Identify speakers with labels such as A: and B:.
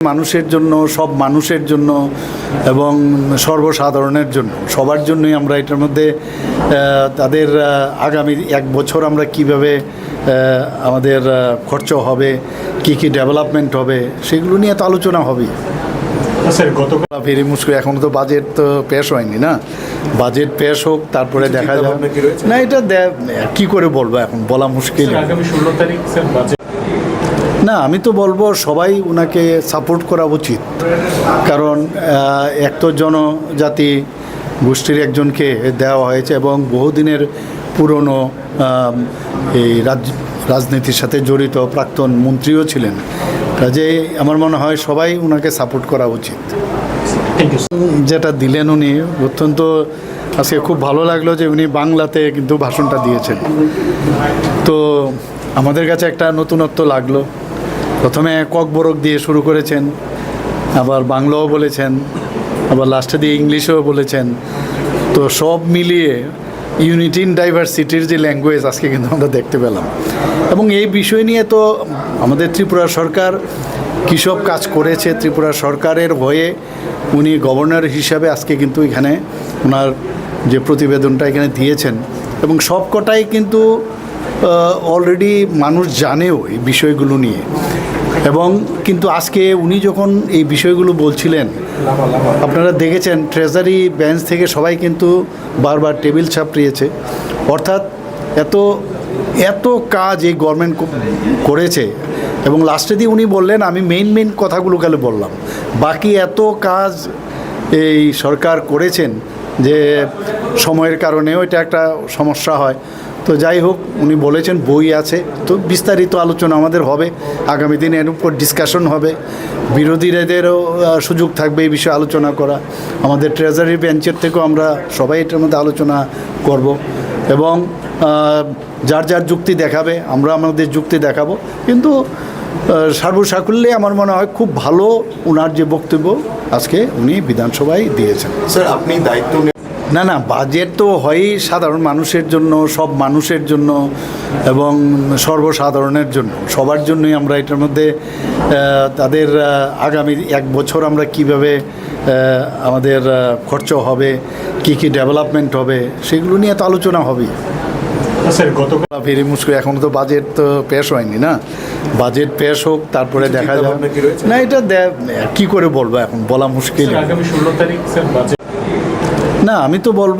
A: মানুষের জন্য, সব মানুষের জন্য এবং সর্বসাধারণের জন্য, সবার জন্যই আমরা এটার মধ্যে তাদের আগামী এক বছর আমরা কিভাবে আমাদের খরচ হবে, কি ডেভেলপমেন্ট হবে, সেগুলো নিয়ে তো আলোচনা হবেই।
B: স্যার গতকাল
A: ভেরি মুশকিল, এখনও তো বাজেট তো পেশ হয়নি না। বাজেট পেশ হোক, তারপরে দেখা যাবে। না, এটা কি করে বলবো, এখন বলা মুশকিল।
B: আগামী 16 তারিখ স্যার বাজেট।
A: না, আমি তো বলবো সবাই ওনাকে সাপোর্ট করা উচিত, কারণ এক তো জনজাতি গোষ্ঠীর একজনকে দেওয়া হয়েছে এবং বহুদিনের পুরনো এই রাজনীতির সাথে জড়িত প্রাক্তন মন্ত্রীও ছিলেন। কাজেই আমার মনে হয় সবাই ওনাকে সাপোর্ট করা উচিত। যেটা দিলেন উনি, অত্যন্ত আজকে খুব ভালো লাগলো যে উনি বাংলাতে কিন্তু ভাষণটা দিয়েছেন। তো আমাদের কাছে একটা নতুনত্ব লাগলো। প্রথমে ককবরক দিয়ে শুরু করেছেন, আবার বাংলাও বলেছেন, আবার লাস্টে দিয়ে ইংলিশেও বলেছেন। তো সব মিলিয়ে ইউনিটি ইন ডাইভার্সিটির যে ল্যাঙ্গুয়েজ আজকে কিন্তু আমরা দেখতে পেলাম। এবং এই বিষয় নিয়ে তো আমাদের ত্রিপুরা সরকার কী সব কাজ করেছে, ত্রিপুরা সরকারের হয়ে উনি গভর্নর হিসাবে আজকে কিন্তু এখানে ওনার যে প্রতিবেদনটা এখানে দিয়েছেন, এবং সবকটাই কিন্তু অলরেডি মানুষ জানেও এই বিষয়গুলো নিয়ে। এবং কিন্তু আজকে উনি যখন এই বিষয়গুলো বলছিলেন, আপনারা দেখেছেন ট্রেজারি বেঞ্চ থেকে সবাই কিন্তু বারবার টেবিল চাপড়িয়েছে। অর্থাৎ এত কাজ এই গভর্নমেন্ট করেছে, এবং লাস্টে দিয়ে উনি বললেন আমি মেইন কথাগুলো খালি বললাম, বাকি এত কাজ এই সরকার করেছেন যে সময়ের কারণেও এটা একটা সমস্যা হয়। তো যাই হোক, উনি বলেছেন বই আছে, তো বিস্তারিত আলোচনা আমাদের হবে আগামী দিনে, এর উপর ডিসকাশন হবে। বিরোধীদেরও সুযোগ থাকবে এই বিষয়ে আলোচনা করা। আমাদের ট্রেজারি বেঞ্চের থেকেও আমরা সবাই এটার মধ্যে আলোচনা করব, এবং যার যার যুক্তি দেখাবে, আমরা আমাদের যুক্তি দেখাবো। কিন্তু সর্বসাকুল্যে আমার মনে হয় খুব ভালো ওনার যে বক্তব্য আজকে উনি বিধানসভায় দিয়েছেন।
C: স্যার, আপনি দায়িত্ব
A: না, বাজেট তো হয়ই সাধারণ মানুষের জন্য, সব মানুষের জন্য এবং সর্বসাধারণের জন্য, সবার জন্যই আমরা এটার মধ্যে তাদের আগামী এক বছর আমরা কিভাবে আমাদের খরচ হবে, কি ডেভেলপমেন্ট হবে, সেগুলো নিয়ে তো আলোচনা হবেই।
B: স্যার গতকাল
A: ভেরি মুশকিল, এখনও তো বাজেট তো পেশ হয়নি না। বাজেট পেশ হোক, তারপরে দেখা যাবে। না, এটা কি করে বলবো, এখন বলা মুশকিল।
B: আগামী 16 তারিখ স্যার বাজেট।
A: না, আমি তো বলবো